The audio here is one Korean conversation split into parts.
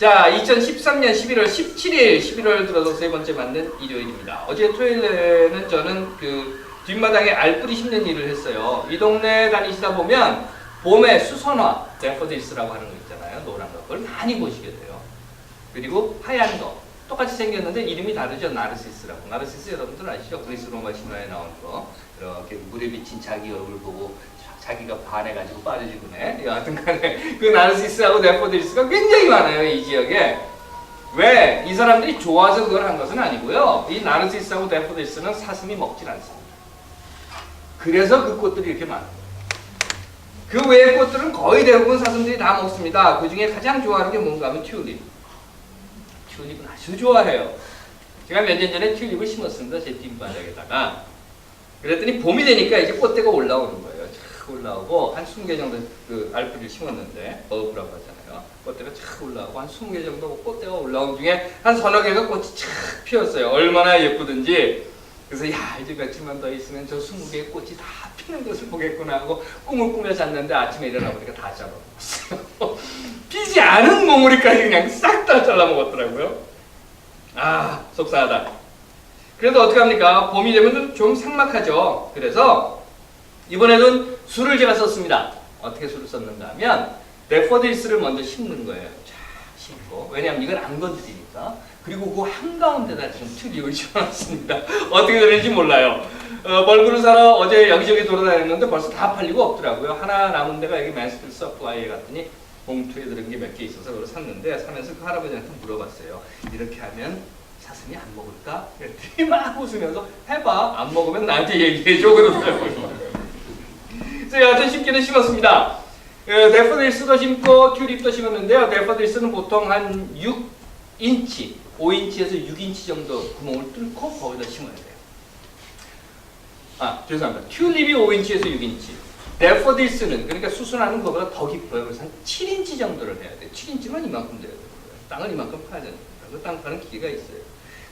자, 2013년 11월 17일, 11월 들어서 세 번째 맞는 일요일입니다. 어제 토요일에는 저는 그 뒷마당에 알뿌리 심는 일을 했어요. 이 동네 다니시다 보면 봄에 수선화, 데퍼딜스라고 하는 거 있잖아요. 노란 거. 그걸 많이 보시게 돼요. 그리고 하얀 거. 똑같이 생겼는데 이름이 다르죠. 나르시스라고. 나르시스 여러분들 아시죠? 그리스 로마 신화에 나온 거. 이렇게 물에 비친 자기 얼굴 보고 자기가 반해가지고 빠져지고네. 여하튼 간에 그 나르시스하고 데퍼딜스가 굉장히 많아요. 이 지역에. 왜? 이 사람들이 좋아서 그걸 한 것은 아니고요. 이 나르시스하고 데퍼딜스는 사슴이 먹질 않습니다. 그래서 그 꽃들이 이렇게 많아요. 그 외의 꽃들은 거의 대부분 사슴들이 다 먹습니다. 그 중에 가장 좋아하는 게 뭔가 하면 튤립. 튤립은 아주 좋아해요. 제가 몇 년 전에 튤립을 심었습니다. 제 뒷바닥에다가. 그랬더니 봄이 되니까 이제 꽃대가 올라오는 거예요. 쫙 올라오고 한 20개 정도 그 알뿌리를 심었는데 어부라고 하잖아요. 꽃대가 쫙 올라오고 한 20개 정도 꽃대가 올라온 중에 한 서너 개가 꽃이 쫙 피었어요. 얼마나 예쁘든지. 그래서 야, 이제 며칠만 더 있으면 저 20개의 꽃이 다 피는 것을 보겠구나 하고 꿈을 꾸며 잤는데 아침에 일어나 보니까 다 잘라먹었어요. 피지 않은 몽우리까지 그냥 싹 다 잘라먹었더라고요. 아, 속상하다. 그래도 어떡합니까? 봄이 되면 좀 삭막하죠. 그래서 이번에는 술을 제가 썼습니다. 어떻게 술을 썼는가 하면 데퍼딜스를 먼저 심는 거예요. 쫙 심고. 왜냐하면 이건 안 건드리니까. 그리고 그 한가운데다 지금 튤립을 심어놨습니다. 어떻게 되는지 몰라요. 벌꿀을 사러 어제 여기저기 돌아다녔는데 벌써 다 팔리고 없더라고요. 하나 남은 데가 여기 맨스필 서프와이에 갔더니 봉투에 들은 게 몇 개 있어서 그걸 샀는데 사면서 그 할아버지한테 물어봤어요. 이렇게 하면 사슴이 안 먹을까? 그랬더니 막 웃으면서 해봐. 안 먹으면 나한테 얘기해줘. 그러더라고요. 그래서 여하튼 심기는 심었습니다. 데퍼딜스도 심고 튤립도 심었는데요. 데퍼딜스는 보통 한 6인치, 5인치에서 6인치 정도 구멍을 뚫고 거기다 심어야 돼요. 아, 죄송합니다. 튤립이 5인치에서 6인치. 데퍼딜스는 그러니까 수순하는 것보다 더 깊어요. 그래서 한 7인치 정도를 해야 돼요. 7인치면 이만큼 돼야 돼요. 땅을 이만큼 파야 됩니다. 그 땅 파는 기계가 있어요.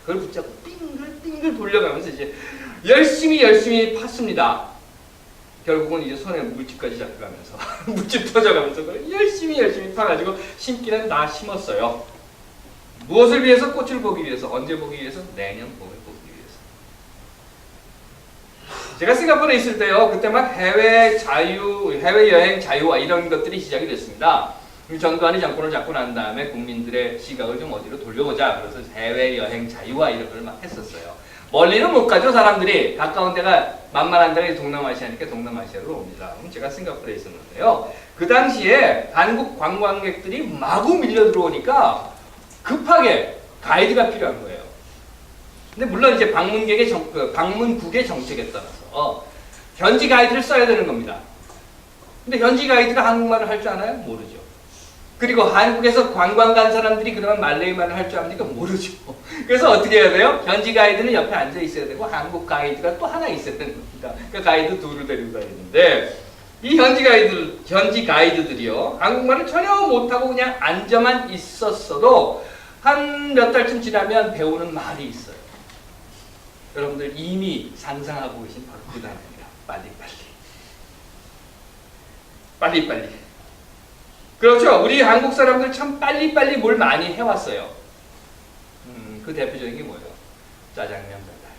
그걸 붙잡고 빙글빙글 돌려가면서 이제 열심히 팠습니다. 결국은 이제 손에 물집까지 잡혀가면서 물집 터져가면서 열심히 파가지고 심기는 다 심었어요. 무엇을 위해서? 꽃을 보기 위해서. 언제 보기 위해서? 내년 봄에 보기 위해서. 제가 싱가포르에 있을 때요. 그때 막 해외여행 자유화 이런 것들이 시작이 됐습니다. 전두환이 정권을 잡고 난 다음에 국민들의 시각을 좀 어디로 돌려보자. 그래서 해외여행 자유화 이런 걸 막 했었어요. 멀리는 못 가죠. 사람들이. 가까운 데가 만만한 데가 동남아시아니까 동남아시아로 옵니다. 제가 싱가포르에 있었는데요. 그 당시에 한국 관광객들이 마구 밀려 들어오니까 급하게 가이드가 필요한 거예요. 근데 물론 이제 방문국의 정책에 따라서 현지 가이드를 써야 되는 겁니다. 근데 현지 가이드가 한국말을 할 줄 아나요? 모르죠. 그리고 한국에서 관광 간 사람들이 그러면 말레이말을 할 줄 압니까? 모르죠. 그래서 어떻게 해야 돼요? 현지 가이드는 옆에 앉아 있어야 되고 한국 가이드가 또 하나 있어야 되는 겁니다. 그러니까 가이드 둘을 데리고 다니는데 이 현지 가이드들이요. 한국말을 전혀 못하고 그냥 앉아만 있었어도 한 몇 달쯤 지나면 배우는 말이 있어요. 여러분들 이미 상상하고 계신 바로 그 단어입니다. 빨리빨리. 그렇죠. 우리 한국 사람들 참 빨리빨리 뭘 많이 해왔어요. 그 대표적인 게 뭐예요? 짜장면 배달.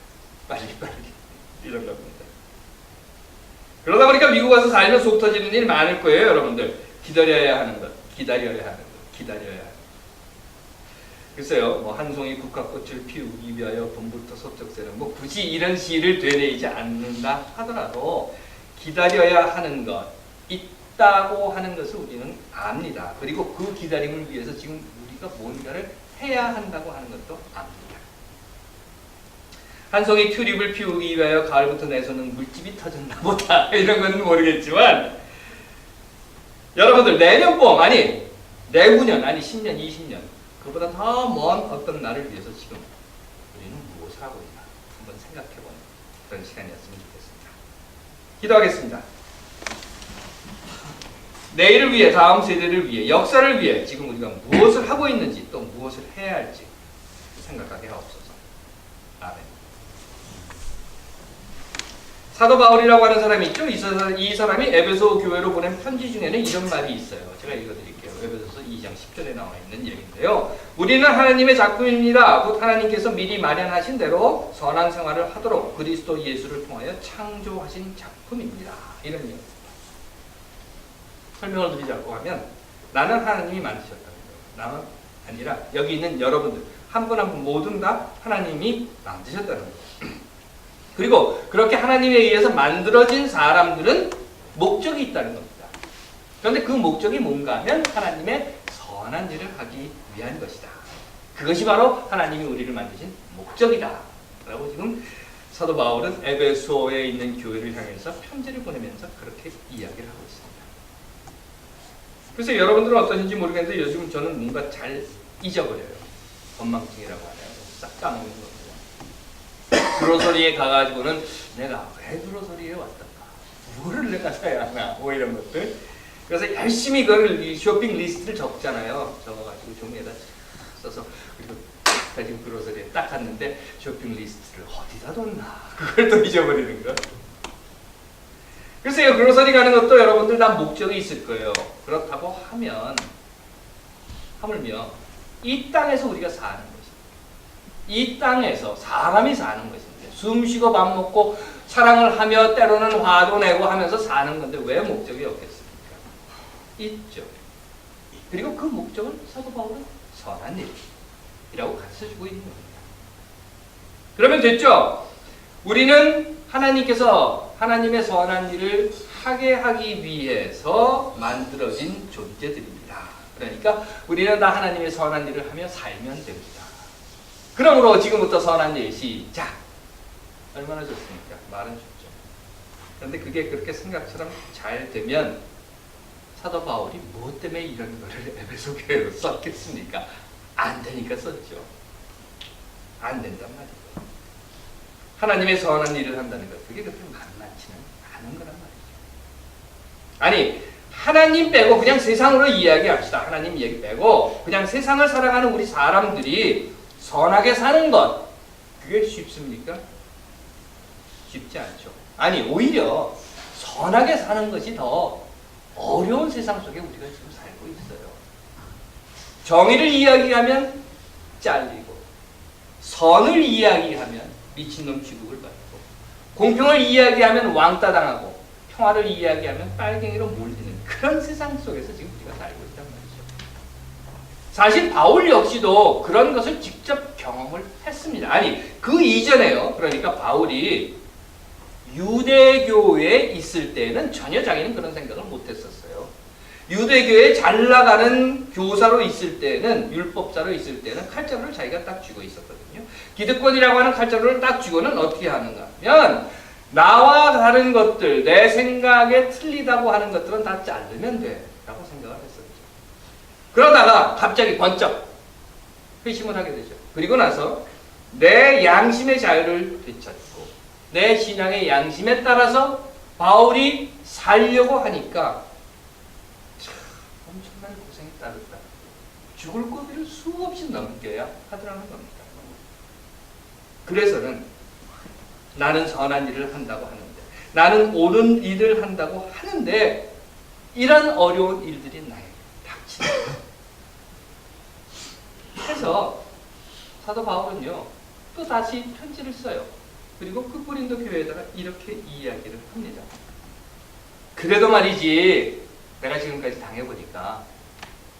빨리. 이런 겁니다. 그러다 보니까 미국 와서 살면 속 터지는 일 많을 거예요. 여러분들. 기다려야 하는 것. 글쎄요. 뭐 한 송이 국화꽃을 피우기 위하여 봄부터 서쪽새는 뭐 굳이 이런 시를 되뇌이지 않는다 하더라도 기다려야 하는 것. 있다고 하는 것을 우리는 압니다. 그리고 그 기다림을 위해서 지금 우리가 뭔가를 해야 한다고 하는 것도 압니다. 한 송이 튤립을 피우기 위하여 가을부터 내 손은 물집이 터졌나 보다. 이런 건 모르겠지만 여러분들 내년 봄 아니 내후년 아니 10년 20년 그보다 더 먼 어떤 날을 위해서 지금 우리는 무엇을 하고 있나 한번 생각해보는 그런 시간이었으면 좋겠습니다. 기도하겠습니다. 내일을 위해, 다음 세대를 위해, 역사를 위해 지금 우리가 무엇을 하고 있는지 또 무엇을 해야 할지 생각하게 하옵소서. 아멘. 사도 바울이라고 하는 사람이 있죠. 이 사람이 에베소 교회로 보낸 편지 중에는 이런 말이 있어요. 제가 읽어드릴게요. 에베소서 2장 10절에 나와 있는 얘기인데요. 우리는 하나님의 작품입니다. 곧 하나님께서 미리 마련하신 대로 선한 생활을 하도록 그리스도 예수를 통하여 창조하신 작품입니다. 이런 얘기입니다. 설명을 드리자고 하면 나는 하나님이 만드셨다는 거예요. 나는 아니라 여기 있는 여러분들 한 분 한 분 모두 다 하나님이 만드셨다는 거예요. 그리고 그렇게 하나님에 의해서 만들어진 사람들은 목적이 있다는 겁니다. 그런데 그 목적이 뭔가 하면 하나님의 선한 일을 하기 위한 것이다. 그것이 바로 하나님이 우리를 만드신 목적이다. 라고 지금 사도 바울은 에베소에 있는 교회를 향해서 편지를 보내면서 그렇게 이야기를 하고 있습니다. 그래서 여러분들은 어떠신지 모르겠는데 요즘 저는 뭔가 잘 잊어버려요. 건망증이라고 하나요? 싹 까먹는 겁니다. 그로서리에 가가지고는 내가 왜 그로서리에 왔던가? 뭐를 내가 사야 하나? 뭐 이런 것들. 그래서 열심히 그걸 쇼핑 리스트를 적잖아요. 적어가지고 종이에다 써서 그리고 지금 그로서리에 딱 갔는데 쇼핑 리스트를 어디다 뒀나? 그걸 또 잊어버리는 거. 글쎄요, 그로서리 가는 것도 여러분들 다 목적이 있을 거예요. 그렇다고 하면 하물며 이 땅에서 우리가 사는 것입니다. 이 땅에서 사람이 사는 것입니다. 숨 쉬고 밥 먹고 사랑을 하며 때로는 화도 내고 하면서 사는 건데 왜 목적이 없겠습니까? 있죠. 그리고 그 목적은 사도 바울은 선한 일이라고 가르쳐주고 있는 겁니다. 그러면 됐죠? 우리는 하나님께서 하나님의 선한 일을 하게 하기 위해서 만들어진 존재들입니다. 그러니까 우리는 다 하나님의 선한 일을 하며 살면 됩니다. 그러므로 지금부터 선한 일 시작! 얼마나 좋습니까? 말은 좋죠. 그런데 그게 그렇게 생각처럼 잘 되면 사도 바울이 무엇 때문에 이런 거를 에베소 교회로 썼겠습니까? 안 되니까 썼죠. 안 된단 말이에요. 하나님의 선한 일을 한다는 것, 그게 그렇게 만만치는 않은 거란 말이죠. 아니, 하나님 빼고 그냥 세상으로 이야기합시다. 하나님 얘기 빼고 그냥 세상을 살아가는 우리 사람들이 선하게 사는 것, 그게 쉽습니까? 쉽지 않죠. 아니, 오히려 선하게 사는 것이 더 어려운 세상 속에 우리가 지금 살고 있어요. 정의를 이야기하면 잘리고, 선을 이야기하면 미친놈 취급을 받고, 공평을 이야기하면 왕따 당하고, 평화를 이야기하면 빨갱이로 몰리는 그런 세상 속에서 지금 우리가 살고 있단 말이죠. 사실 바울 역시도 그런 것을 직접 경험을 했습니다. 아니, 그 이전에요. 그러니까 바울이 유대교에 있을 때는 전혀 자기는 그런 생각을 못했었어요. 유대교에 잘 나가는 교사로 있을 때는, 율법자로 있을 때는 칼자루를 자기가 딱 쥐고 있었거든요. 기득권이라고 하는 칼자루를 딱 쥐고는 어떻게 하는가 하면 나와 다른 것들, 내 생각에 틀리다고 하는 것들은 다 자르면 돼 라고 생각을 했었죠. 그러다가 갑자기 번쩍 회심을 하게 되죠. 그리고 나서 내 양심의 자유를 되찾고 내 신앙의 양심에 따라서 바울이 살려고 하니까 참 엄청난 고생이 따르다. 죽을 고비를 수없이 넘겨야 하더라는 겁니다. 그래서는 나는 선한 일을 한다고 하는데, 나는 옳은 일을 한다고 하는데 이런 어려운 일들이 나에게 닥친다. 그래서 사도 바울은요, 또 다시 편지를 써요. 그리고 그 고린도 교회에다가 이렇게 이야기를 합니다. 그래도 말이지, 내가 지금까지 당해보니까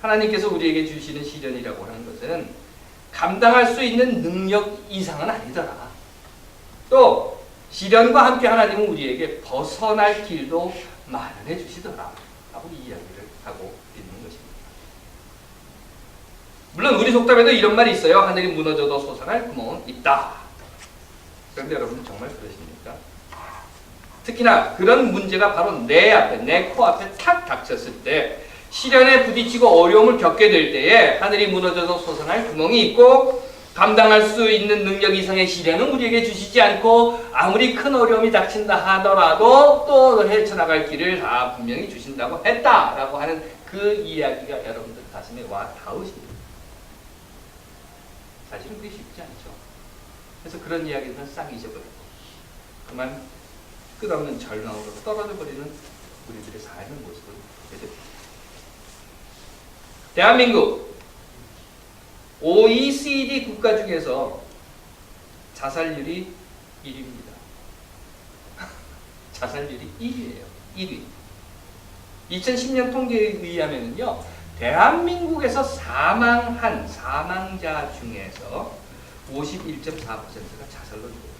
하나님께서 우리에게 주시는 시련이라고 하는 것은 감당할 수 있는 능력 이상은 아니더라. 또 시련과 함께 하나님은 우리에게 벗어날 길도 마련해 주시더라 라고 이야기를 하고 있는 것입니다. 물론 우리 속담에도 이런 말이 있어요. 하늘이 무너져도 솟아날 구멍은 있다. 그런데 여러분 정말 그러십니까? 특히나 그런 문제가 바로 내 앞에, 내 코앞에 탁 닥쳤을 때, 시련에 부딪히고 어려움을 겪게 될 때에 하늘이 무너져서 솟아날 구멍이 있고, 감당할 수 있는 능력 이상의 시련은 우리에게 주시지 않고 아무리 큰 어려움이 닥친다 하더라도 또 헤쳐나갈 길을 다 분명히 주신다고 했다라고 하는 그 이야기가 여러분들 가슴에 와 닿으십니다. 사실은 그게 쉽지 않죠. 그래서 그런 이야기들은 싹 잊어버리고 그만 끝없는 절망으로 떨어져 버리는 우리들의 삶의 모습을 보게 됩니다. 대한민국 OECD 국가 중에서 자살률이 1위입니다. 자살률이 1위예요. 1위. 2010년 통계에 의하면요, 대한민국에서 사망한 사망자 중에서 51.4%가 자살로 죽었다.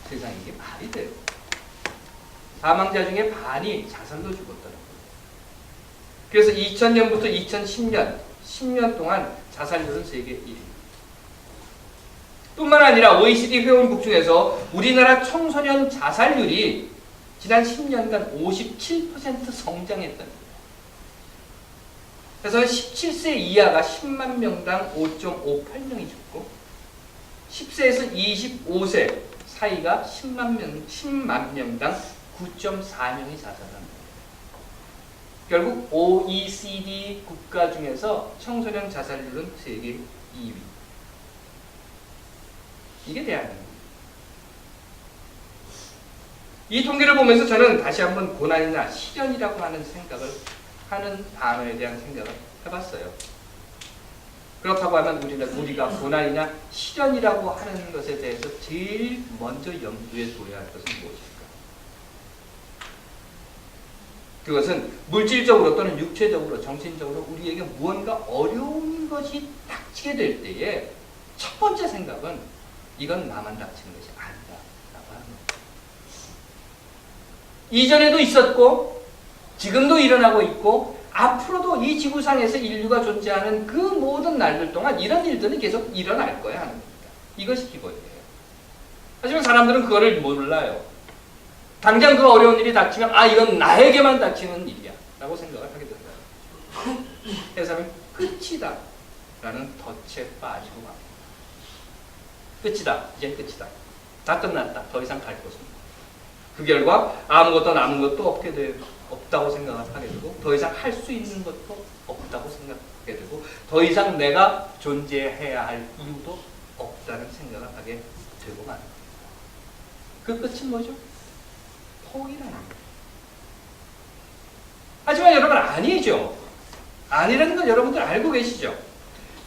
세상에 이게 말이 돼요. 사망자 중에 반이 자살로 죽었더라고요. 그래서 2000년부터 2010년, 10년 동안 자살률은 세계 1위. 뿐만 아니라 OECD 회원국 중에서 우리나라 청소년 자살률이 지난 10년간 57% 성장했다는 거예요. 그래서 17세 이하가 10만 명당 5.58명이 죽고 10세에서 25세 사이가 10만 명당 9.4명이 자살합니다. 결국 OECD 국가 중에서 청소년 자살률은 세계 2위. 이게 대한민국. 이 통계를 보면서 저는 다시 한번 고난이나 시련이라고 하는 단어에 대한 생각을 해봤어요. 그렇다고 하면 우리가 고난이나 시련이라고 하는 것에 대해서 제일 먼저 염두에 둬야 할 것은 무엇일까? 그것은 물질적으로 또는 육체적으로, 정신적으로 우리에게 무언가 어려운 것이 닥치게 될 때에 첫 번째 생각은 이건 나만 닥치는 것이 아니다 라고 하는 겁니다. 이전에도 있었고 지금도 일어나고 있고 앞으로도 이 지구상에서 인류가 존재하는 그 모든 날들 동안 이런 일들은 계속 일어날 거야 하는 겁니다. 이것이 기본이에요. 하지만 사람들은 그거를 몰라요. 당장 그 어려운 일이 닥치면 이건 나에게만 닥치는 일이야 라고 생각을 하게 된다. 그래서 끝이다 라는 덫에 빠지고 맙니다. 끝이다. 이제 끝이다. 다 끝났다. 더 이상 갈 곳은. 그 결과 아무것도 남은 것도 없다고 생각을 하게 되고 더 이상 할 수 있는 것도 없다고 생각하게 되고 더 이상 내가 존재해야 할 이유도 없다는 생각을 하게 되고 맙니다. 그 끝은 뭐죠? 포기라는 거예요. 하지만 여러분 아니죠. 아니라는 건 여러분들 알고 계시죠?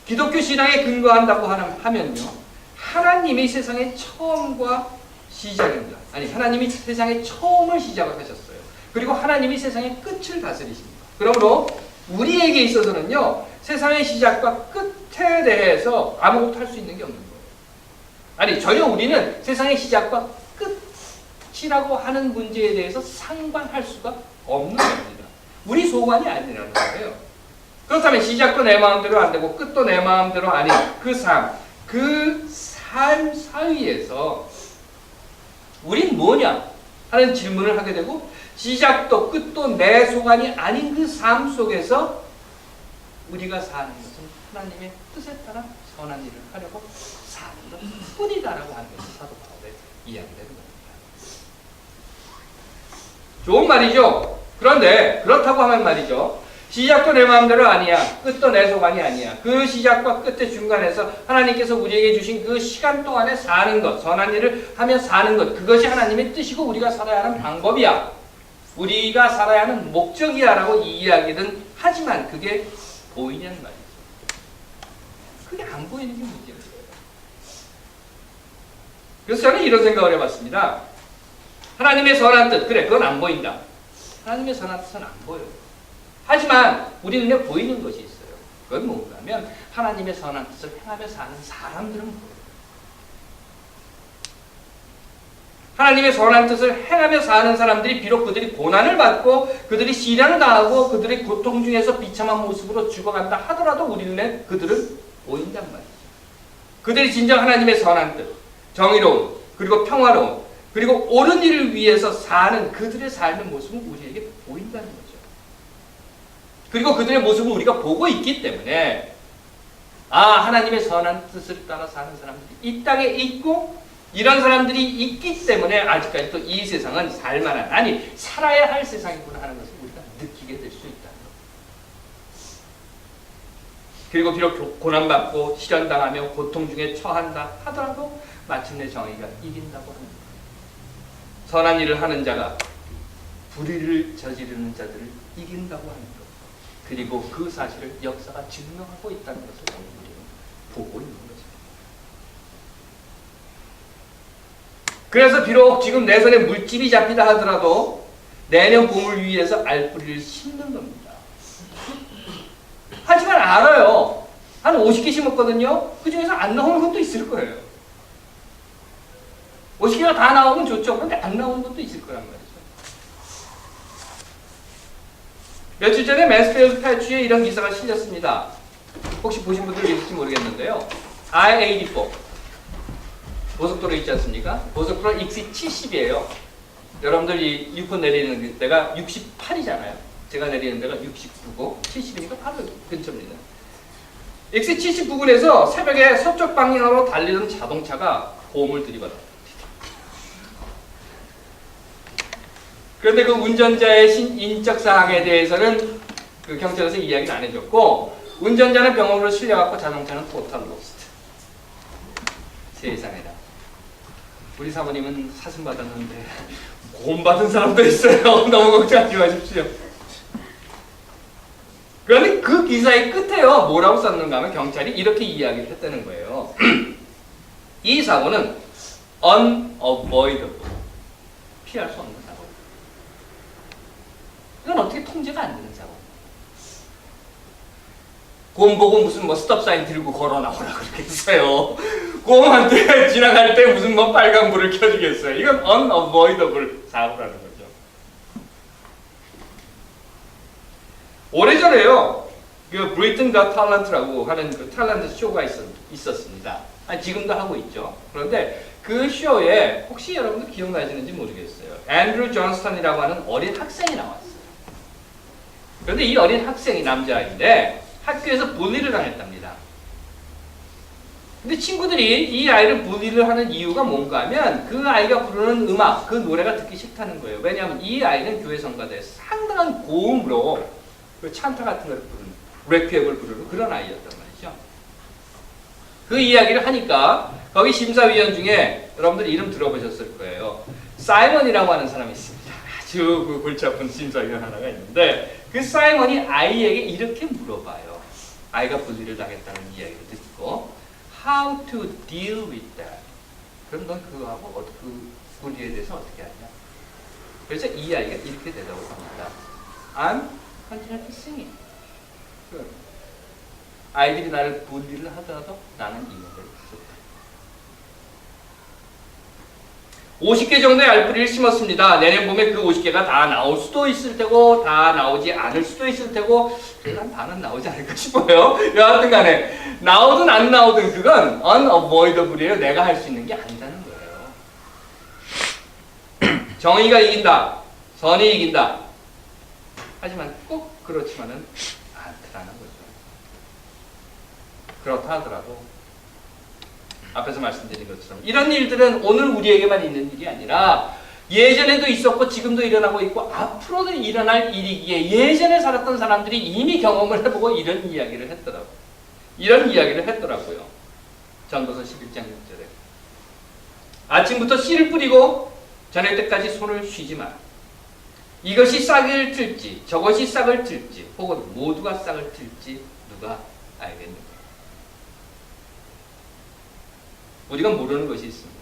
기독교 신앙에 근거한다고 하면요. 하나님이 세상의 처음과 시작입니다. 아니, 하나님이 세상의 처음을 시작을 하셨어요. 그리고 하나님이 세상의 끝을 다스리십니다. 그러므로 우리에게 있어서는요, 세상의 시작과 끝에 대해서 아무것도 할 수 있는 게 없는 거예요. 아니, 전혀 우리는 세상의 시작과 끝이라고 하는 문제에 대해서 상관할 수가 없는 겁니다. 우리 소관이 아니라는 거예요. 그렇다면 시작도 내 마음대로 안 되고 끝도 내 마음대로 아닌 그 삶 사이에서 우린 뭐냐 하는 질문을 하게 되고 시작도 끝도 내 소관이 아닌 그 삶 속에서 우리가 사는 것은 하나님의 뜻에 따라 선한 일을 하려고 사는 것 뿐이다라고 하는 것이 사도 바울의 이야기되는 겁니다. 좋은 말이죠. 그런데 그렇다고 하면 말이죠. 시작도 내 마음대로 아니야. 끝도 내 소관이 아니야. 그 시작과 끝의 중간에서 하나님께서 우리에게 주신 그 시간 동안에 사는 것, 선한 일을 하며 사는 것, 그것이 하나님의 뜻이고 우리가 살아야 하는 방법이야. 우리가 살아야 하는 목적이야 라고 이야기는 하지만 그게 보이냐는 말이죠. 그게 안 보이는 게 문제예요. 그래서 저는 이런 생각을 해봤습니다. 하나님의 선한 뜻, 그래, 그건 안 보인다. 하나님의 선한 뜻은 안 보여요. 하지만 우리 눈에 보이는 것이 있어요. 그건 뭔가 하면 하나님의 선한 뜻을 행하며 사는 사람들은 보여요. 하나님의 선한 뜻을 행하며 사는 사람들이 비록 그들이 고난을 받고 그들이 시련을 당하고 그들의 고통 중에서 비참한 모습으로 죽어간다 하더라도 우리 눈에 그들은 보인단 말이죠. 그들이 진정 하나님의 선한 뜻, 정의로움, 그리고 평화로움, 그리고 옳은 일을 위해서 사는 그들의 삶의 모습은 우리에게 보인다는 거죠. 그리고 그들의 모습을 우리가 보고 있기 때문에 하나님의 선한 뜻을 따라 사는 사람들이 이 땅에 있고 이런 사람들이 있기 때문에 아직까지도 이 세상은 살만한, 아니 살아야 할 세상이구나 하는 것을 우리가 느끼게 될 수 있다는 것. 그리고 비록 고난받고 시련당하며 고통 중에 처한다 하더라도 마침내 정의가 이긴다고 하는 거예요. 선한 일을 하는 자가 불의를 저지르는 자들을 이긴다고 하는 것. 그리고 그 사실을 역사가 증명하고 있다는 것을 우리는 보고 있는 것입니다. 그래서 비록 지금 내 손에 물집이 잡히다 하더라도 내년 봄을 위해서 알뿌리를 심는 겁니다. 하지만 알아요. 한 50개 심었거든요. 그 중에서 안 나오는 것도 있을 거예요. 50개가 다 나오면 좋죠. 그런데 안 나오는 것도 있을 거란 말이죠. 며칠 전에 매스필드 패치에 이런 기사가 실렸습니다. 혹시 보신 분들 계실지 모르겠는데요. I-84 고속도로 있지 않습니까? 고속도로 익시 70이에요. 여러분들이 유포 내리는 데가 68이잖아요. 제가 내리는 데가 69고 70이니까 바로 근처입니다. 익시 70 부근에서 새벽에 서쪽 방향으로 달리던 자동차가 보험을 들이받았다. 그런데 그 운전자의 인적 사항에 대해서는 그 경찰에서 이야기를 안 해줬고, 운전자는 병원으로 실려갔고 자동차는 토탈 로스트. 세상에나. 우리 사모님은 사슴 받았는데 보험 받은 사람도 있어요. 너무 걱정하지 마십시오. 그런데 그 기사의 끝에요. 뭐라고 썼는가 하면 경찰이 이렇게 이야기를 했다는 거예요. 이 사고는 unavoidable. 피할 수 없는 사고. 이건 어떻게 통제가 안 되는 사고. 곰 보고 무슨 뭐 스톱사인 들고 걸어 나오라 그러겠어요. 곰한테 지나갈 때 무슨 뭐 빨간불을 켜주겠어요. 이건 unavoidable 사고라는 거죠. 오래전에요. 그 브리튼 가 탤런트라고 하는 그 탤런트 쇼가 있었습니다. 지금도 하고 있죠. 그런데 그 쇼에 혹시 여러분들 기억나시는지 모르겠어요. 앤드루 존스턴이라고 하는 어린 학생이 나왔어요. 그런데 이 어린 학생이 남자아이인데 학교에서 bully를 당했답니다. 근데 친구들이 이 아이를 bully를 하는 이유가 뭔가 하면 그 아이가 부르는 음악, 그 노래가 듣기 싫다는 거예요. 왜냐하면 이 아이는 교회 성가대에서 상당한 고음으로 그 찬타 같은 걸 부르는, 레퀴엠을 부르는 그런 아이였단 말이죠. 그 이야기를 하니까 거기 심사위원 중에 여러분들 이름 들어보셨을 거예요. 사이먼이라고 하는 사람이 있습니다. 아주 그 골치 아픈 심사위원 하나가 있는데 그 사이먼이 아이에게 이렇게 물어봐요. 아이가 bully를 당했다는 이야기를 듣고 How to deal with that? 그럼 넌 그거하고 그 bully에 대해서 어떻게 하냐? 그래서 이 아이가 이렇게 대답을 합니다. I'm continually singing. 아이들이 나를 bully를 하더라도 나는 이 노래를 부른다. 50개 정도의 알뿌리를 심었습니다. 내년 봄에 그 50개가 다 나올 수도 있을 테고 다 나오지 않을 수도 있을 테고 한 반은 나오지 않을까 싶어요. 여하튼 간에 나오든 안 나오든 그건 unavoidable이에요. 내가 할 수 있는 게 아니라는 거예요. 정의가 이긴다. 선이 이긴다. 하지만 꼭 그렇지만은 않더라는 거죠. 그렇다 하더라도 앞에서 말씀드린 것처럼 이런 일들은 오늘 우리에게만 있는 일이 아니라 예전에도 있었고 지금도 일어나고 있고 앞으로도 일어날 일이기에 예전에 살았던 사람들이 이미 경험을 해보고 이런 이야기를 했더라고요. 이런 이야기를 했더라고요. 전도서 11장 6절에 아침부터 씨를 뿌리고 저녁 때까지 손을 쉬지 마라. 이것이 싹을 틀지 저것이 싹을 틀지 혹은 모두가 싹을 틀지 누가 알겠는가. 우리가 모르는 것이 있습니다.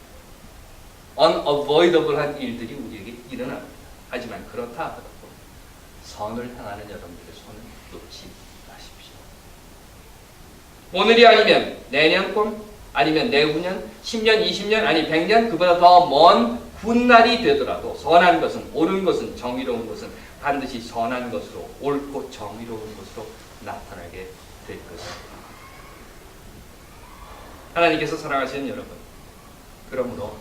unavoidable한 일들이 우리에게 일어납니다. 하지만 그렇다 하더라도 선을 향하는 여러분들의 손을 놓지 마십시오. 오늘이 아니면 내년 꿈, 아니면 내후년, 10년, 20년, 아니 100년, 그보다 더 먼 훗날이 되더라도 선한 것은, 옳은 것은, 정의로운 것은 반드시 선한 것으로, 옳고 정의로운 것으로 나타나게 될 것입니다. 하나님께서 사랑하시는 여러분, 그러므로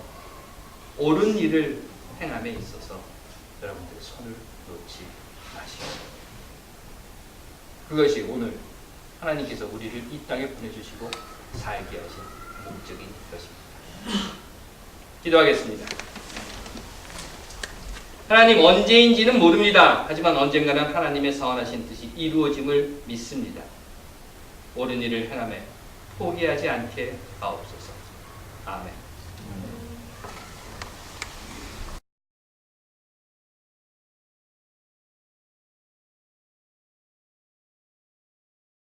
옳은 일을 행함에 있어서 여러분들의 손을 놓지 마시오. 그것이 오늘 하나님께서 우리를 이 땅에 보내주시고 살게 하신 목적인 것입니다. 기도하겠습니다. 하나님, 언제인지는 모릅니다. 하지만 언젠가는 하나님의 선하신 뜻이 이루어짐을 믿습니다. 옳은 일을 행함에 포기하지 않게 하옵소서. 아멘.